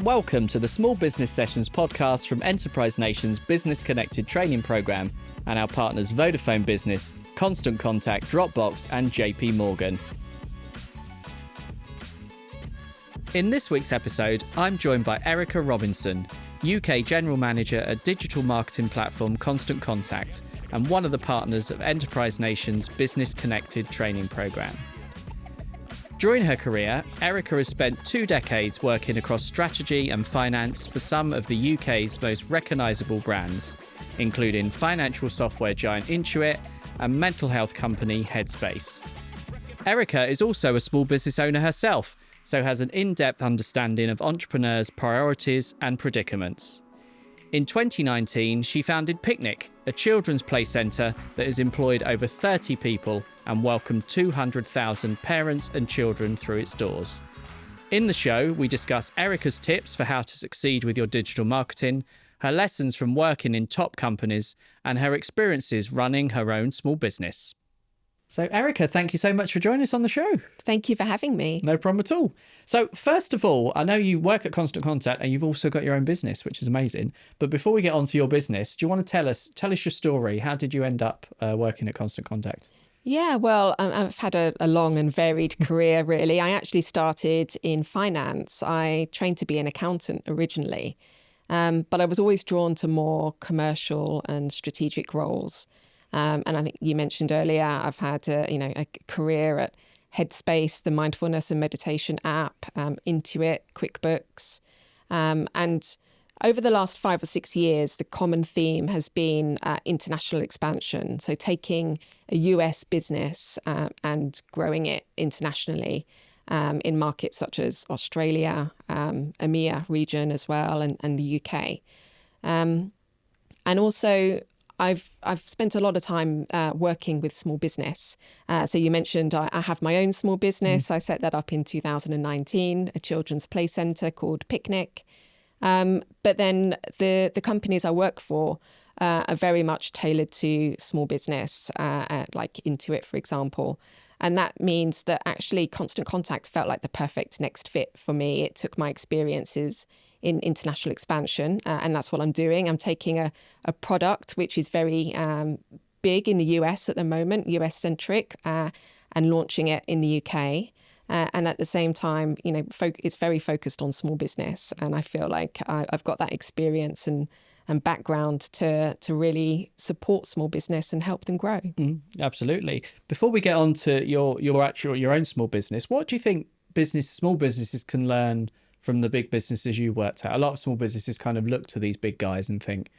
Welcome to the Small Business Sessions podcast from Enterprise Nation's Business Connected training program and our partners Vodafone Business, Constant Contact, Dropbox and JP Morgan. In this week's episode, I'm joined by Erika Robinson, UK General Manager at digital marketing platform Constant Contact and one of the partners of Enterprise Nation's Business Connected training program. During her career, Erika has spent 2 decades working across strategy and finance for some of the UK's most recognisable brands, including financial software giant Intuit and mental health company Headspace. Erika is also a small business owner herself, so has an in-depth understanding of entrepreneurs' priorities and predicaments. In 2019, she founded Picnic, a children's play centre that has employed over 30 people and welcomed 200,000 parents and children through its doors. In the show, we discuss Erika's tips for how to succeed with your digital marketing, her lessons from working in top companies, and her experiences running her own small business. So Erika, thank you so much for joining us on the show. Thank you for having me. No problem at all. So first of all, I know you work at Constant Contact and you've also got your own business, which is amazing. But before we get on to your business, do you want to tell us your story? How did you end up working at Constant Contact? Yeah, well, I've had a long and varied career, really. I actually started in finance. I trained to be an accountant originally, but I was always drawn to more commercial and strategic roles. And I think you mentioned earlier, I've had a career at Headspace, the mindfulness and meditation app, Intuit, QuickBooks. And over the last 5 or 6 years, the common theme has been international expansion. So taking a US business and growing it internationally in markets such as Australia, EMEA region as well, and the UK. And also, I've spent a lot of time working with small business. So you mentioned I have my own small business. I set that up in 2019, a children's play centre called Picnic. But then the companies I work for are very much tailored to small business, like Intuit, for example. And that means that actually Constant Contact felt like the perfect next fit for me. It took my experiences in international expansion, and that's what I'm doing. I'm taking a product which is very big in the US at the moment, US-centric, and launching it in the UK. And at the same time, it's very focused on small business. And I feel like I've got that experience and background to really support small business and help them grow. Absolutely. Before we get on to your own small business, what do you think small businesses can learn from the big businesses you worked at? A lot of small businesses kind of look to these big guys and think,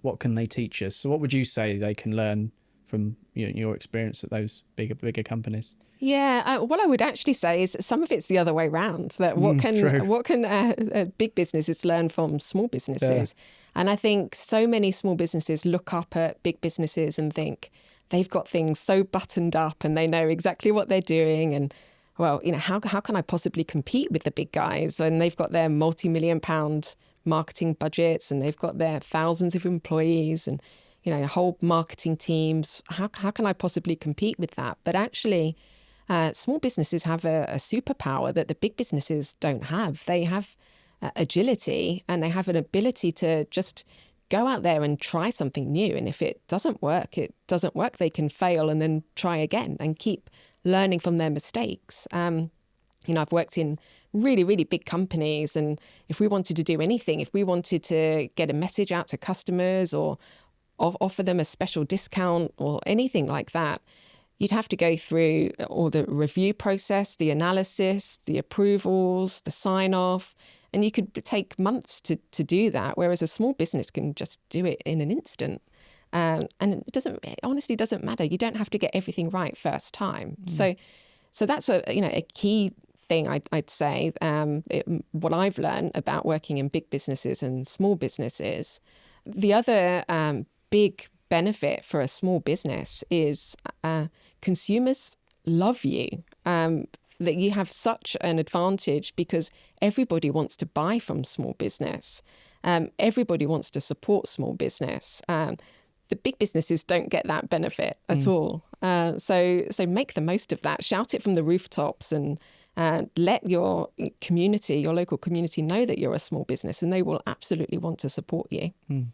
what can they teach us? So what would you say they can learn from your experience at those bigger companies? Yeah, what I would actually say is that some of it's the other way around. That what can big businesses learn from small businesses? Yeah. And I think so many small businesses look up at big businesses and think they've got things so buttoned up and they know exactly what they're doing. And well, how can I possibly compete with the big guys? And they've got their multi-million-pound marketing budgets and they've got their thousands of employees and whole marketing teams. How can I possibly compete with that? But actually, small businesses have a superpower that the big businesses don't have. They have agility and they have an ability to just go out there and try something new. And if it doesn't work, it doesn't work. They can fail and then try again and keep learning from their mistakes. I've worked in really, really big companies. And if we wanted to do anything, if we wanted to get a message out to customers or offer them a special discount or anything like that, you'd have to go through all the review process, the analysis, the approvals, the sign-off, and you could take months to do that, whereas a small business can just do it in an instant. And it honestly doesn't matter. You don't have to get everything right first time. So that's a key thing I'd say. What I've learned about working in big businesses and small businesses. The other big benefit for a small business is consumers love you. That you have such an advantage because everybody wants to buy from small business. Everybody wants to support small business. The big businesses don't get that benefit at all. So make the most of that. Shout it from the rooftops and let your community, your local community, know that you're a small business, and they will absolutely want to support you.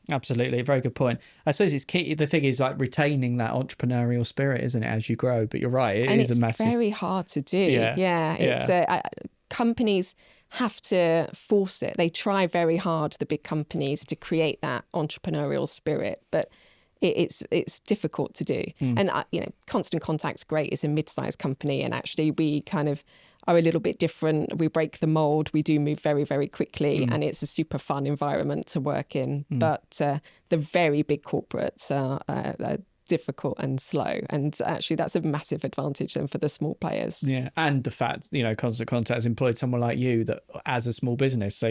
Absolutely. Very good point. I suppose it's key. The thing is like retaining that entrepreneurial spirit, isn't it, as you grow? But you're right. It's very hard to do. Yeah. It's companies have to force it. They try very hard, the big companies, to create that entrepreneurial spirit, but it's difficult to do. And Constant Contact's great. It's a mid-sized company, and actually we kind of are a little bit different. We break the mold. We do move very, very quickly, and it's a super fun environment to work in. But the very big corporates are difficult and slow, and actually that's a massive advantage then for the small players. Yeah, and the fact Constant Contact has employed someone like you that as a small business,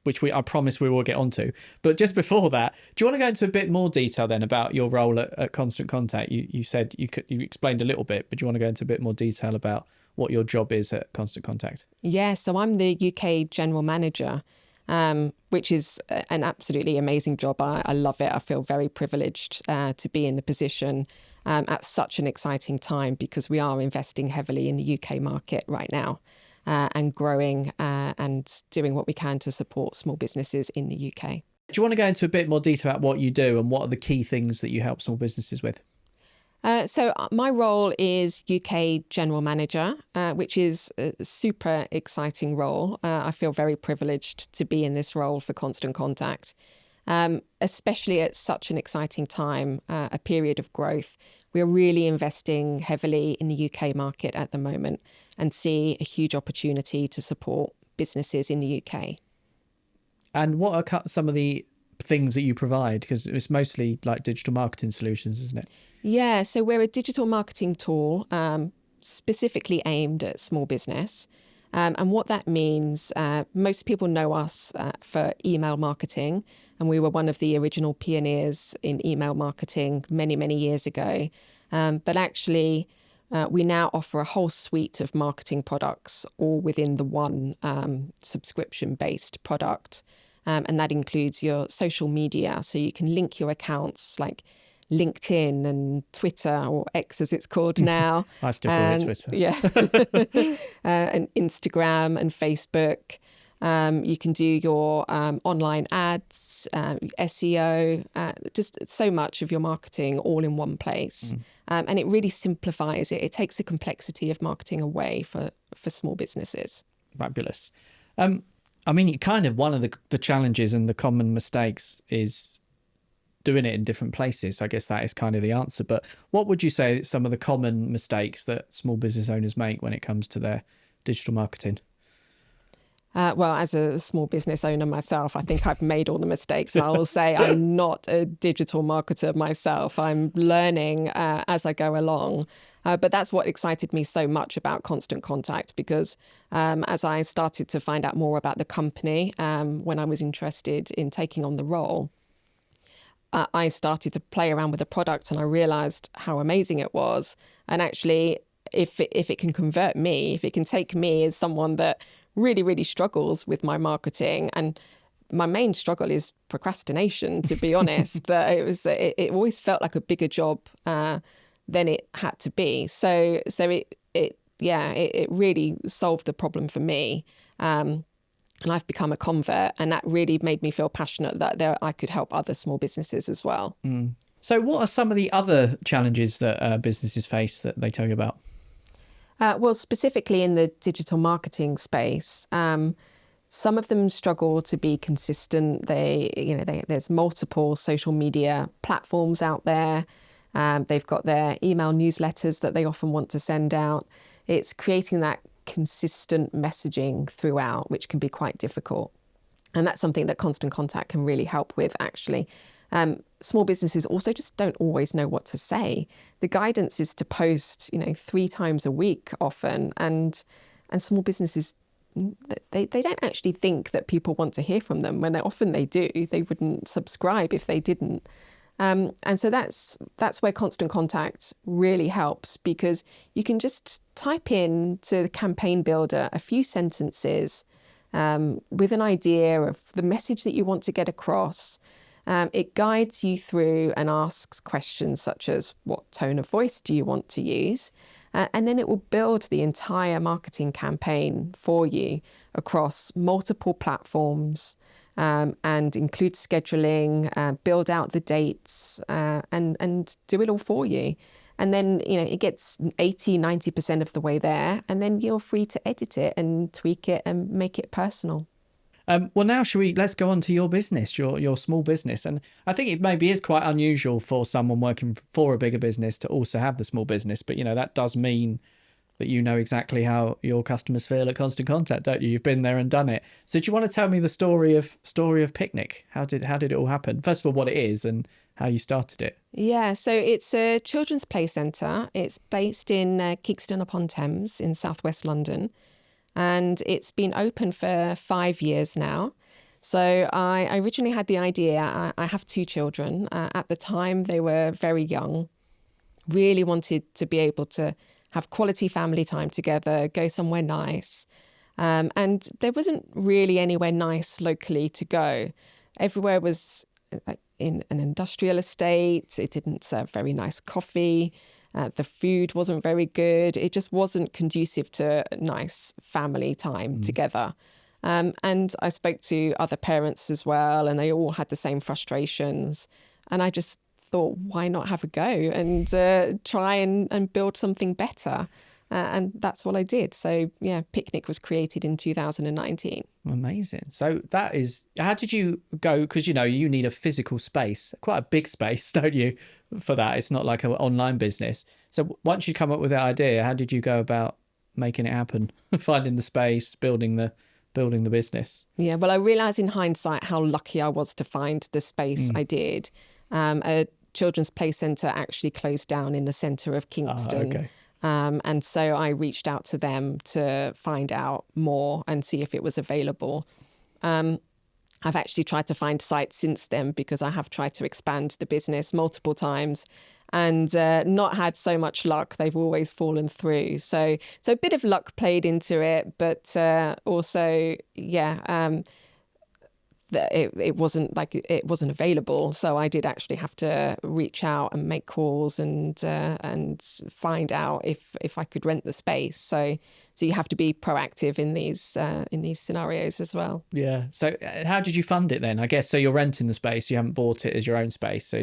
which I promise we will get onto. But just before that, do you want to go into a bit more detail then about your role at Constant Contact? You said you explained a little bit, but do you want to go into a bit more detail about what your job is at Constant Contact? Yeah, so I'm the UK General Manager, which is an absolutely amazing job. I love it. I feel very privileged to be in the position at such an exciting time, because we are investing heavily in the UK market right now. And growing and doing what we can to support small businesses in the UK. Do you want to go into a bit more detail about what you do and what are the key things that you help small businesses with? So my role is UK General Manager, which is a super exciting role. I feel very privileged to be in this role for Constant Contact, especially at such an exciting time, a period of growth. We're really investing heavily in the UK market at the moment and see a huge opportunity to support businesses in the UK. And what are some of the things that you provide? Because it's mostly like digital marketing solutions, isn't it? Yeah, so we're a digital marketing tool specifically aimed at small business. And what that means, most people know us for email marketing, and we were one of the original pioneers in email marketing many, many years ago. But actually, we now offer a whole suite of marketing products, all within the one subscription-based product. And that includes your social media, so you can link your accounts like LinkedIn and Twitter, or X as it's called now. I still call it Twitter. Yeah. And Instagram and Facebook. You can do your online ads, SEO, just so much of your marketing all in one place. And it really simplifies it. It takes the complexity of marketing away for small businesses. Fabulous. I mean, kind of one of the challenges and the common mistakes is doing it in different places. I guess that is kind of the answer. But what would you say some of the common mistakes that small business owners make when it comes to their digital marketing? Well, as a small business owner myself, I think I've made all the mistakes. I will say I'm not a digital marketer myself. I'm learning as I go along. But that's what excited me so much about Constant Contact, because as I started to find out more about the company, when I was interested in taking on the role, I started to play around with the product, and I realized how amazing it was. And actually, if it can convert me, if it can take me as someone that really, really struggles with my marketing, and my main struggle is procrastination, to be honest, that it always felt like a bigger job than it had to be. So it really solved the problem for me. And I've become a convert, and that really made me feel passionate that I could help other small businesses as well. So what are some of the other challenges that businesses face that they tell you about? Well, specifically in the digital marketing space, some of them struggle to be consistent. There's multiple social media platforms out there. They've got their email newsletters that they often want to send out. It's creating that consistent messaging throughout, which can be quite difficult. And that's something that Constant Contact can really help with, actually. Small businesses also just don't always know what to say. The guidance is to post, 3 times a week often, and small businesses, they don't actually think that people want to hear from them. When often they do, they wouldn't subscribe if they didn't. And so that's where Constant Contact really helps, because you can just type in to the campaign builder a few sentences with an idea of the message that you want to get across. It guides you through and asks questions such as, what tone of voice do you want to use? And then it will build the entire marketing campaign for you across multiple platforms, and include scheduling, build out the dates, and do it all for you. And then, it gets 80-90% of the way there, and then you're free to edit it and tweak it and make it personal. Well, now let's go on to your business, your small business. And I think it maybe is quite unusual for someone working for a bigger business to also have the small business. But, that does mean that you know exactly how your customers feel at Constant Contact, don't you? You've been there and done it. So do you want to tell me the story of Picnic? How did it all happen? First of all, what it is and how you started it. Yeah, so it's a children's play centre. It's based in Kingston upon Thames in southwest London. And it's been open for 5 years now. So I originally had the idea. I have 2 children. At the time, they were very young. Really wanted to be able to have quality family time together, go somewhere nice. And there wasn't really anywhere nice locally to go. Everywhere was in an industrial estate. It didn't serve very nice coffee. The food wasn't very good. It just wasn't conducive to nice family time together. And I spoke to other parents as well, and they all had the same frustrations. And I just thought, why not have a go and try and build something better? And that's what I did. So, yeah, Picnic was created in 2019. Amazing. So how did you go? Because, you need a physical space, quite a big space, don't you, for that? It's not like an online business. So once you come up with that idea, how did you go about making it happen? Finding the space, building the business? Yeah, well, I realised in hindsight how lucky I was to find the space I did. A children's play centre actually closed down in the centre of Kingston. Okay. And so I reached out to them to find out more and see if it was available. I've actually tried to find sites since then because I have tried to expand the business multiple times and not had so much luck. They've always fallen through. So a bit of luck played into it, but also, it wasn't available. So I did actually have to reach out and make calls and find out if I could rent the space. So you have to be proactive in these scenarios as well. Yeah. So how did you fund it then? I guess so. You're renting the space. You haven't bought it as your own space. So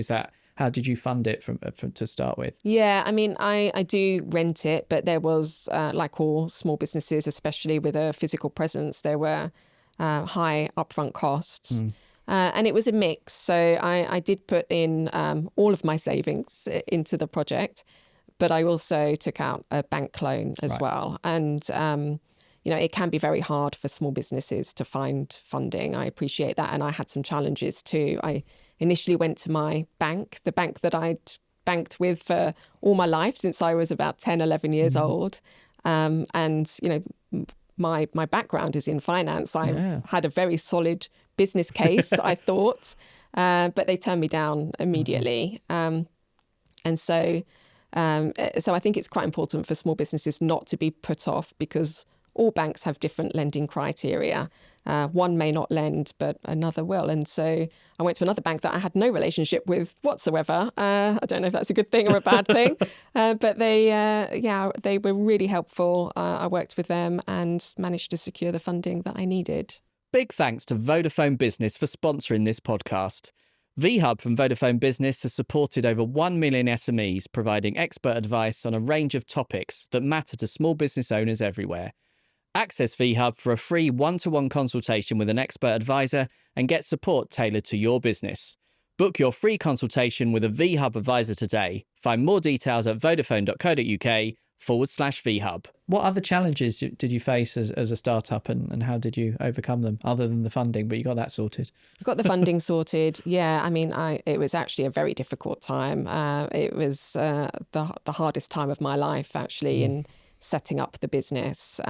how did you fund it from to start with? Yeah, I mean, I do rent it, but there was like all small businesses, especially with a physical presence, there were high upfront costs. And it was a mix. So I did put in all of my savings into the project, but I also took out a bank loan as well. And, it can be very hard for small businesses to find funding. I appreciate that. And I had some challenges too. I initially went to my bank, the bank that I'd banked with for all my life since I was about 10, 11 years old. And, my background is in finance. I had a very solid business case, I thought, but they turned me down immediately. And so I think it's quite important for small businesses not to be put off because all banks have different lending criteria. One may not lend, but another will. And so I went to another bank that I had no relationship with whatsoever. I don't know if that's a good thing or a bad thing, but they were really helpful. I worked with them and managed to secure the funding that I needed. Big thanks to Vodafone Business for sponsoring this podcast. VHub from Vodafone Business has supported over 1 million SMEs, providing expert advice on a range of topics that matter to small business owners everywhere. Access VHub for a free one-to-one consultation with an expert advisor and get support tailored to your business. Book your free consultation with a VHub advisor today. Find more details at vodafone.co.uk/VHub. What other challenges did you face as a startup and how did you overcome them other than the funding? But you got that sorted. Got the funding sorted. Yeah, I mean, it was actually a very difficult time. It was the hardest time of my life, actually, in setting up the business.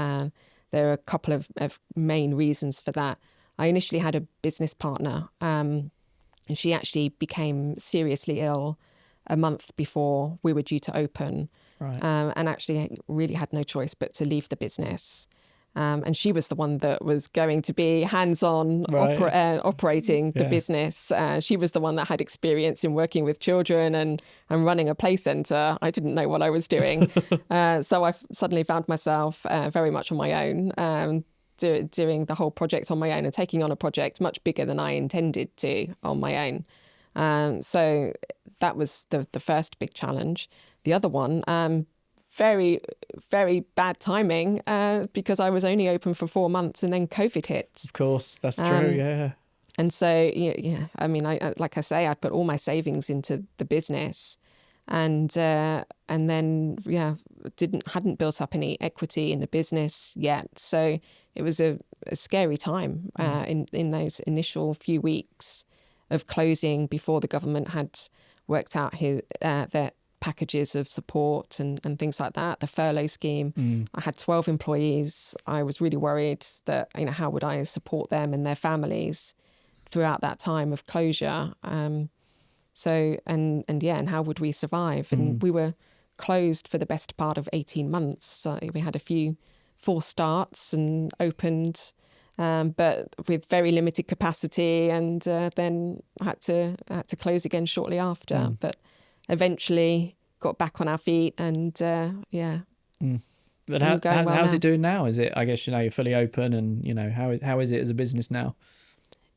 There are a couple of main reasons for that. I initially had a business partner, and she actually became seriously ill a month before we were due to open. Right. And actually really had no choice but to leave the business. And she was the one that was going to be hands-on operating the business. She was the one that had experience in working with children and running a play centre. I didn't know what I was doing. So I suddenly found myself very much on my own, doing the whole project on my own and taking on a project much bigger than I intended to on my own. So that was the first big challenge. The other one, very, very bad timing because I was only open for 4 months and then COVID hit. Of course, that's true, yeah. And so, I mean, like I say, I put all my savings into the business and then, hadn't built up any equity in the business yet. So it was a scary time in those initial few weeks of closing before the government had worked out their packages of support and things like that, the furlough scheme. I had 12 employees. I was really worried that, how would I support them and their families throughout that time of closure? And how would we survive? And we were closed for the best part of 18 months. So we had a few false starts and opened, but with very limited capacity, and then had to close again shortly after. But eventually got back on our feet and But how's it doing now? Is it, I guess, you're fully open, and how is it as a business now?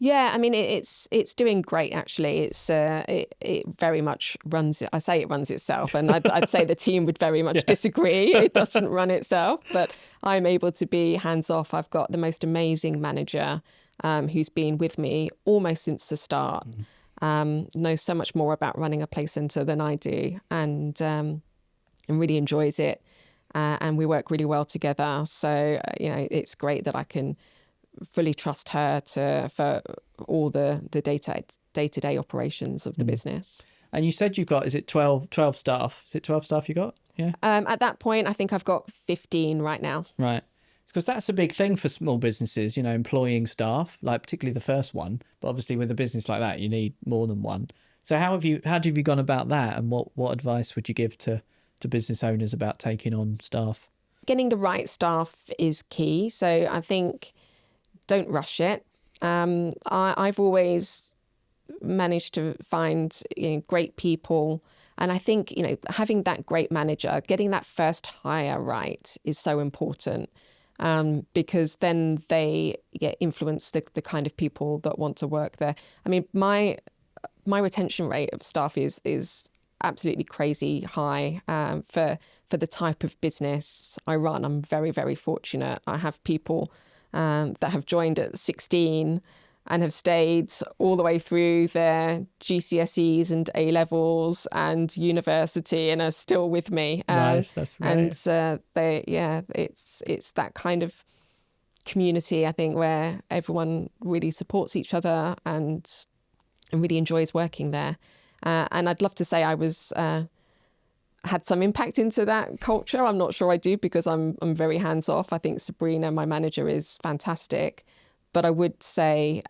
Yeah, I mean, it's doing great, actually. It very much runs. I say it runs itself, and I'd say the team would very much disagree. It doesn't run itself, but I'm able to be hands off. I've got the most amazing manager who's been with me almost since the start. Knows so much more about running a play centre than I do, and really enjoys it. And we work really well together. So it's great that I can fully trust her for all the day-to-day operations of the business. And you said you've got, is it 12 staff? Is it 12 staff you got? Yeah. At that point, I think I've got 15 right now. Right. Because that's a big thing for small businesses, employing staff, like particularly the first one. But obviously with a business like that, you need more than one. So how have you gone about that? And what advice would you give to business owners about taking on staff? Getting the right staff is key. So I think don't rush it. I've always managed to find great people. And I think, having that great manager, getting that first hire right is so important. Because then they influence the kind of people that want to work there. I mean, my retention rate of staff is absolutely crazy high for the type of business I run. I'm very, very fortunate. I have people that have joined at 16 and have stayed all the way through their GCSEs and A-levels and university and are still with me. Nice, that's right. And it's that kind of community, I think, where everyone really supports each other and really enjoys working there. And I'd love to say I was had some impact into that culture. I'm not sure I do, because I'm very hands off. I think Sabrina, my manager, is fantastic. But I would say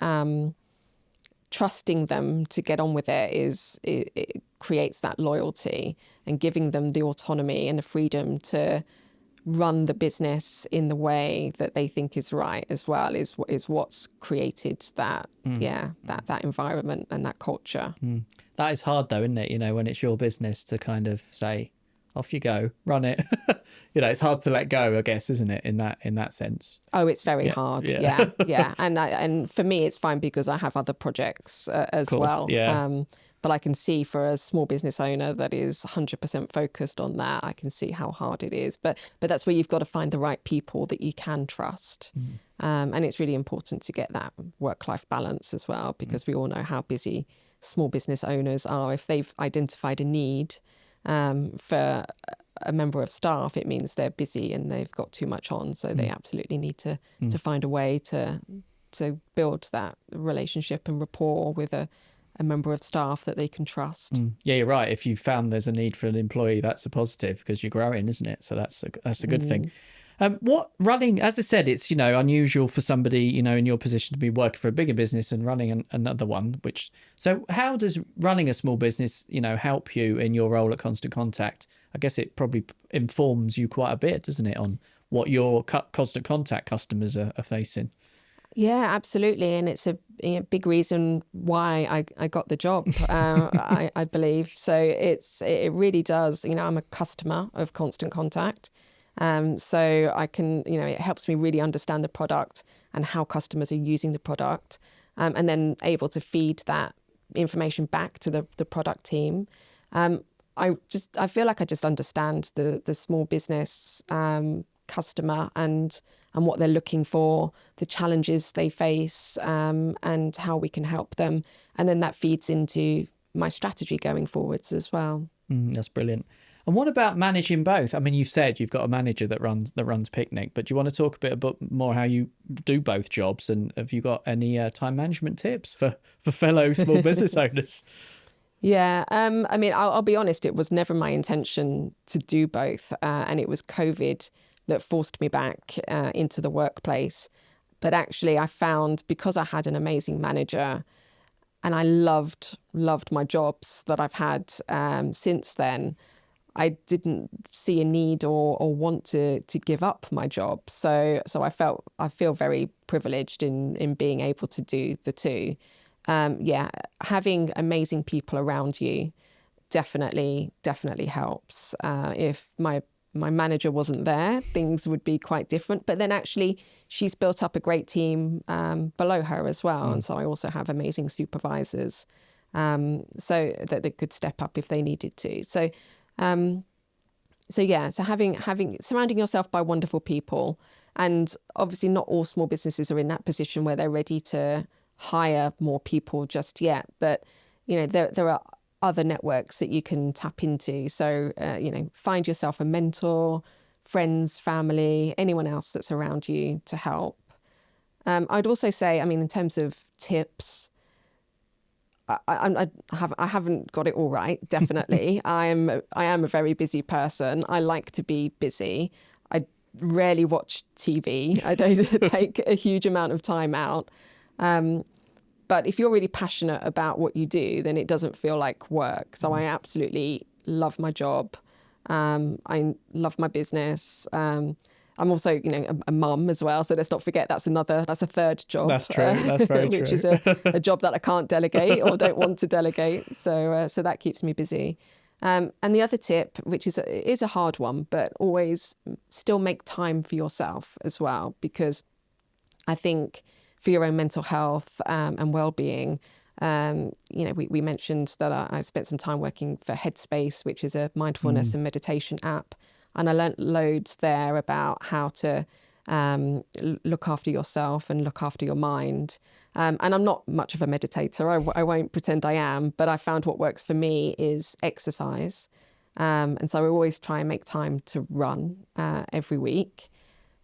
trusting them to get on with it creates that loyalty, and giving them the autonomy and the freedom to run the business in the way that they think is right as well is what's created that that environment and that culture. That is hard though, isn't it? When it's your business to kind of say, off you go, run it. It's hard to let go, I guess, isn't it? In that sense. Oh, it's very hard. Yeah. And for me, it's fine because I have other projects as well. Yeah. But I can see for a small business owner that is 100% focused on that, I can see how hard it is. But that's where you've got to find the right people that you can trust. And it's really important to get that work-life balance as well, because we all know how busy small business owners are. If they've identified a need for a member of staff, it means they're busy and they've got too much on. So they absolutely need to find a way to build that relationship and rapport with a member of staff that they can trust. Yeah, you're right. If you found there's a need for an employee, that's a positive, because you're growing, isn't it? So that's a good thing. What running, as I said, it's, unusual for somebody, in your position to be working for a bigger business and running another one, so how does running a small business, help you in your role at Constant Contact? I guess it probably informs you quite a bit, doesn't it, on what your constant contact customers are facing. Yeah, absolutely. And it's a big reason why I got the job, I believe. So it really does. I'm a customer of Constant Contact. So I can, it helps me really understand the product and how customers are using the product, and then able to feed that information back to the product team. I feel like I just understand the small business customer and what they're looking for, the challenges they face, and how we can help them. And then that feeds into my strategy going forwards as well. That's brilliant. And what about managing both? I mean, you've said you've got a manager that runs Picnic, but do you want to talk a bit about more how you do both jobs? And have you got any time management tips for fellow small business owners? Yeah, I mean, I'll be honest, it was never my intention to do both. And it was COVID that forced me back into the workplace. But actually, I found, because I had an amazing manager and I loved my jobs that I've had since then, I didn't see a need or want to give up my job. So I feel very privileged in being able to do the two. Having amazing people around you definitely helps. If my manager wasn't there, things would be quite different. But then actually, she's built up a great team below her as well. And so I also have amazing supervisors, so that they could step up if they needed to. So having surrounding yourself by wonderful people, and obviously not all small businesses are in that position where they're ready to hire more people just yet, but there are other networks that you can tap into. So find yourself a mentor, friends, family, anyone else that's around you to help. I'd also say, I mean, in terms of tips, I haven't got it all right. Definitely, I am a very busy person. I like to be busy. I rarely watch TV. I don't take a huge amount of time out. But if you're really passionate about what you do, then it doesn't feel like work. So I absolutely love my job. I love my business. I'm also, a mum as well. So let's not forget that's a third job. That's true. That's very true. Which is a job that I can't delegate or don't want to delegate. So that keeps me busy. And the other tip, which is a hard one, but always still make time for yourself as well, because I think for your own mental health and well-being, we mentioned that I've spent some time working for Headspace, which is a mindfulness and meditation app. And I learnt loads there about how to look after yourself and look after your mind. And I'm not much of a meditator. I won't pretend I am, but I found what works for me is exercise. And so I always try and make time to run every week.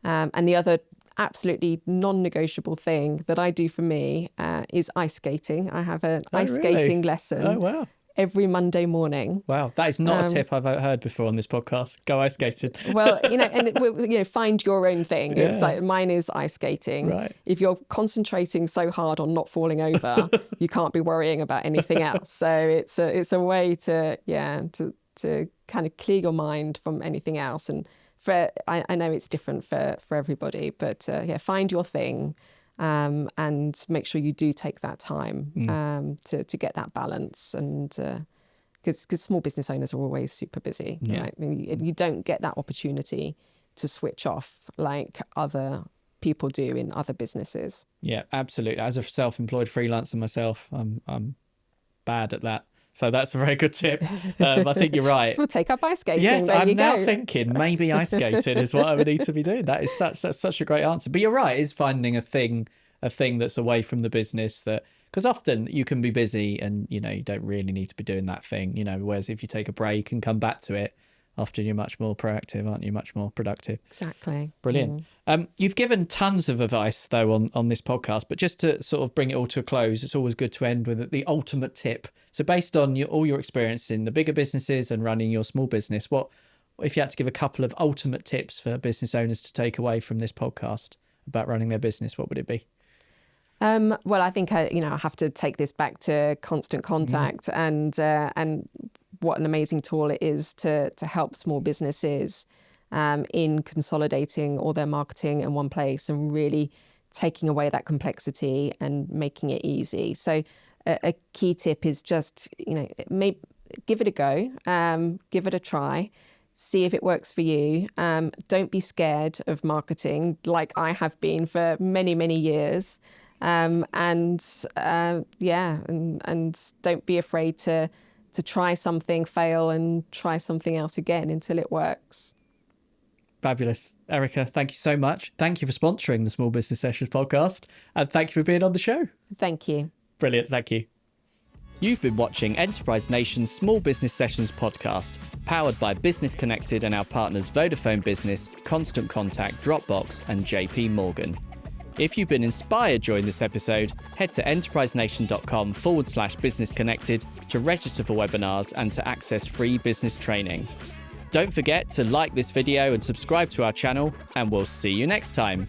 And the other absolutely non-negotiable thing that I do for me is ice skating. I have an ice skating lesson. Oh, wow. Every Monday morning. Wow, that is not a tip I've heard before on this podcast. Go ice skating. Well, find your own thing. Yeah. It's like mine is ice skating. Right. If you're concentrating so hard on not falling over, you can't be worrying about anything else. So it's a way to kind of clear your mind from anything else. And I know it's different for everybody, but find your thing. And make sure you do take that time to get that balance, and because small business owners are always super busy, right? You don't get that opportunity to switch off like other people do in other businesses. Yeah, absolutely. As a self-employed freelancer myself, I'm bad at that. So that's a very good tip. I think you're right. We'll take up ice skating. Yes, there I'm now thinking maybe ice skating is what I would need to be doing. That's such a great answer. But you're right, is finding a thing that's away from the business, that because often you can be busy and you don't really need to be doing that thing. Whereas if you take a break and come back to it, often you're much more proactive, aren't you? Much more productive. Exactly. Brilliant. You've given tons of advice, though, on this podcast, but just to sort of bring it all to a close, it's always good to end with the ultimate tip. So based on all your experience in the bigger businesses and running your small business, what if you had to give a couple of ultimate tips for business owners to take away from this podcast about running their business, what would it be? Well, I think I have to take this back to Constant Contact and what an amazing tool it is to help small businesses in consolidating all their marketing in one place and really taking away that complexity and making it easy. So a key tip is just, give it a go, give it a try, see if it works for you. Don't be scared of marketing like I have been for many, many years. And don't be afraid to try something, fail, and try something else again until it works. Fabulous. Erika, thank you so much. Thank you for sponsoring the Small Business Sessions podcast. And thank you for being on the show. Thank you. Brilliant. Thank you. You've been watching Enterprise Nation's Small Business Sessions podcast, powered by Business Connected and our partners Vodafone Business, Constant Contact, Dropbox, and JP Morgan. If you've been inspired during this episode, head to enterprisenation.com/business connected to register for webinars and to access free business training. Don't forget to like this video and subscribe to our channel, and we'll see you next time.